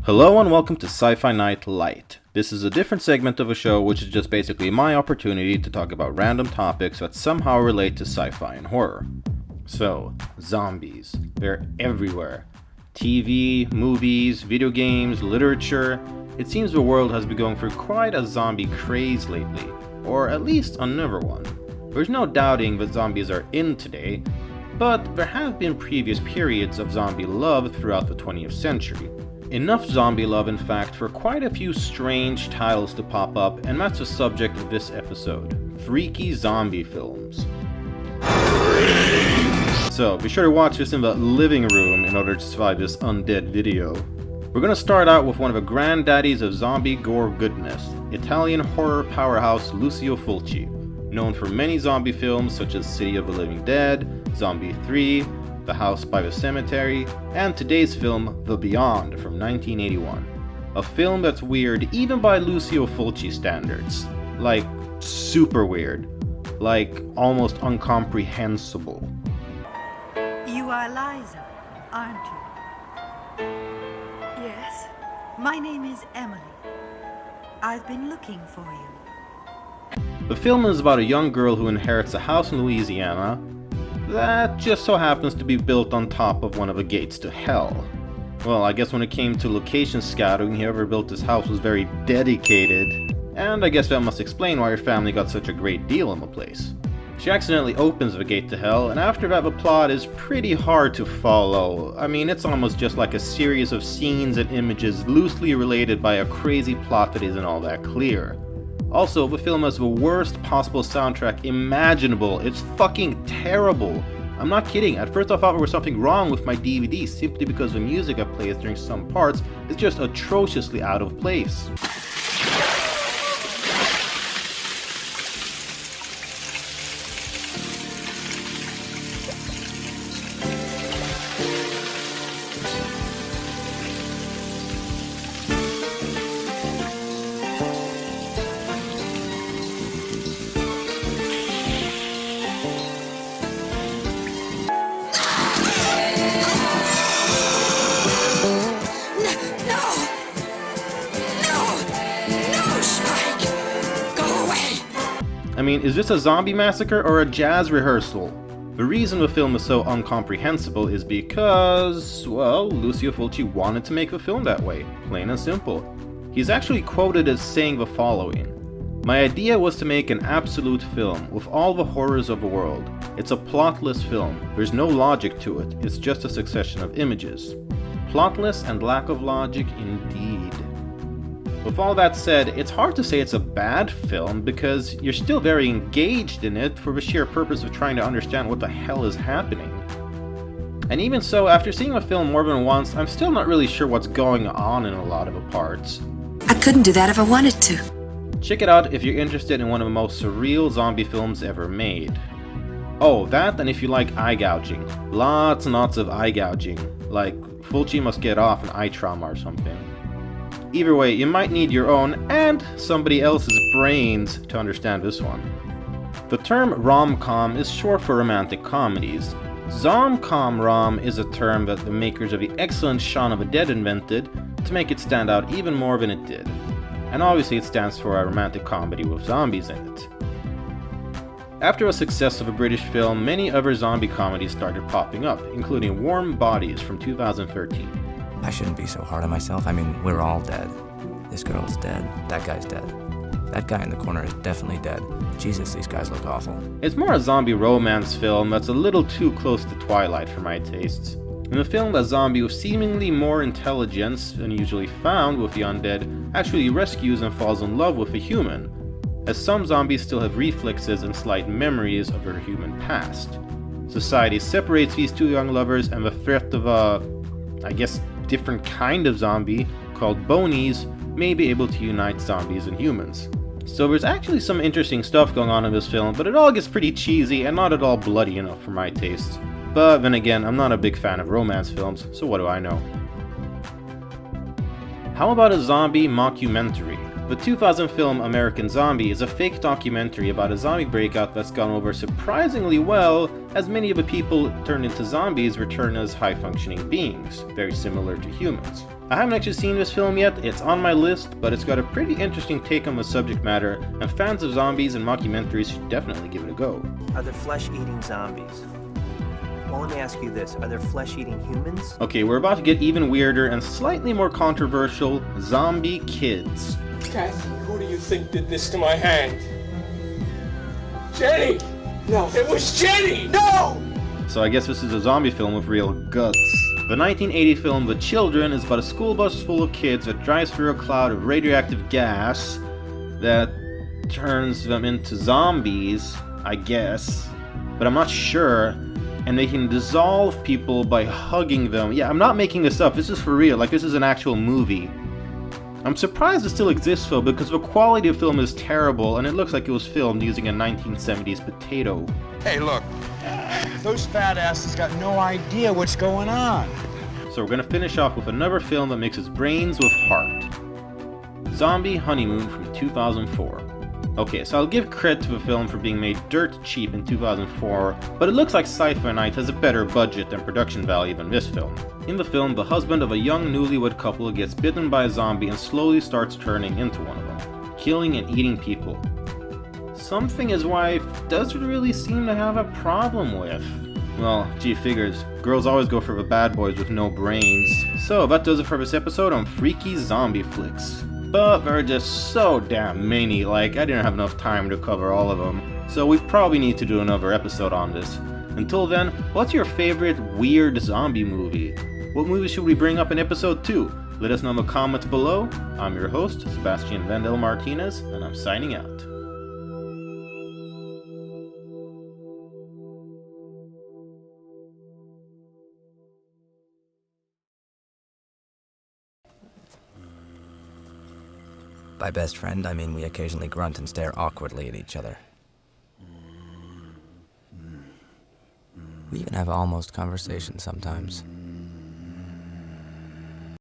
Hello and welcome to Sci-Fi-Night Light. This is a different segment of a show which is just basically my opportunity to talk about random topics that somehow relate to sci-fi and horror. So, zombies. They're everywhere. TV, movies, video games, literature. It seems the world has been going through quite a zombie craze lately, or at least another one. There's no doubting that zombies are in today, but there have been previous periods of zombie love throughout the 20th century. Enough zombie love, in fact, for quite a few strange titles to pop up, and that's the subject of this episode. Freaky zombie films. So, be sure to watch this in the living room in order to survive this undead video. We're gonna start out with one of the granddaddies of zombie gore goodness, Italian horror powerhouse Lucio Fulci, known for many zombie films such as City of the Living Dead, Zombie 3, The House by the Cemetery, and today's film, The Beyond, from 1981. A film that's weird even by Lucio Fulci standards. Like, super weird. Like, almost incomprehensible. You are Liza, aren't you? Yes. My name is Emily. I've been looking for you. The film is about a young girl who inherits a house in Louisiana that just so happens to be built on top of one of the gates to hell. Well, I guess when it came to location scouting, whoever built this house was very dedicated, and I guess that must explain why her family got such a great deal on the place. She accidentally opens the gate to hell, and after that the plot is pretty hard to follow. I mean, it's almost just like a series of scenes and images loosely related by a crazy plot that isn't all that clear. Also, the film has the worst possible soundtrack imaginable. It's fucking terrible. I'm not kidding. At first I thought there was something wrong with my DVD simply because the music that plays during some parts is just atrociously out of place. I mean, is this a zombie massacre or a jazz rehearsal? The reason the film is so incomprehensible is because, well, Lucio Fulci wanted to make the film that way, plain and simple. He's actually quoted as saying the following: "My idea was to make an absolute film with all the horrors of the world. It's a plotless film. There's no logic to it. It's just a succession of images." Plotless and lack of logic indeed. With all that said, it's hard to say it's a bad film because you're still very engaged in it for the sheer purpose of trying to understand what the hell is happening. And even so, after seeing the film more than once, I'm still not really sure what's going on in a lot of the parts. I couldn't do that if I wanted to. Check it out if you're interested in one of the most surreal zombie films ever made. Oh, that, and if you like eye gouging. Lots and lots of eye gouging. Like, Fulci must get off an eye trauma or something. Either way, you might need your own and somebody else's brains to understand this one. The term rom-com is short for romantic comedies. Zom-com-rom is a term that the makers of the excellent Shaun of the Dead invented to make it stand out even more than it did. And obviously it stands for a romantic comedy with zombies in it. After the success of a British film, many other zombie comedies started popping up, including Warm Bodies from 2013. I shouldn't be so hard on myself. I mean, we're all dead. This girl's dead. That guy's dead. That guy in the corner is definitely dead. Jesus, these guys look awful. It's more a zombie romance film that's a little too close to Twilight for my tastes. In the film, a zombie with seemingly more intelligence than usually found with the undead actually rescues and falls in love with a human, as some zombies still have reflexes and slight memories of their human past. Society separates these two young lovers, and the threat of I guess, different kind of zombie called bonies may be able to unite zombies and humans. So there's actually some interesting stuff going on in this film, but it all gets pretty cheesy and not at all bloody enough for my tastes. But then again, I'm not a big fan of romance films, so what do I know? How about a zombie mockumentary? The 2000 film American Zombie is a fake documentary about a zombie breakout that's gone over surprisingly well, as many of the people turned into zombies return as high-functioning beings, very similar to humans. I haven't actually seen this film yet, it's on my list, but it's got a pretty interesting take on the subject matter, and fans of zombies and mockumentaries should definitely give it a go. Are there flesh-eating zombies? Well, let me ask you this, are there flesh-eating humans? Okay, we're about to get even weirder and slightly more controversial: zombie kids. Kathy, who do you think did this to my hand? Jenny! No. It was Jenny! No! So I guess this is a zombie film with real guts. The 1980 film The Children is about a school bus full of kids that drives through a cloud of radioactive gas that turns them into zombies, I guess, but I'm not sure, and they can dissolve people by hugging them. Yeah, I'm not making this up, this is for real, like this is an actual movie. I'm surprised it still exists though, because the quality of film is terrible and it looks like it was filmed using a 1970s potato. Hey, look, those fat asses got no idea what's going on. So we're gonna finish off with another film that mixes brains with heart. Zombie Honeymoon from 2004. Okay, so I'll give credit to the film for being made dirt cheap in 2004, but it looks like Sci-Fi-Night has a better budget and production value than this film. In the film, the husband of a young newlywed couple gets bitten by a zombie and slowly starts turning into one of them, killing and eating people. Something his wife doesn't really seem to have a problem with. Well, gee figures, girls always go for the bad boys with no brains. So that does it for this episode on freaky zombie flicks. But there are just so damn many, like I didn't have enough time to cover all of them. So we probably need to do another episode on this. Until then, what's your favorite weird zombie movie? What movie should we bring up in episode 2? Let us know in the comments below. I'm your host, Sebastian Vendel Martinez, and I'm signing out. By best friend, I mean we occasionally grunt and stare awkwardly at each other. We even have almost conversations sometimes.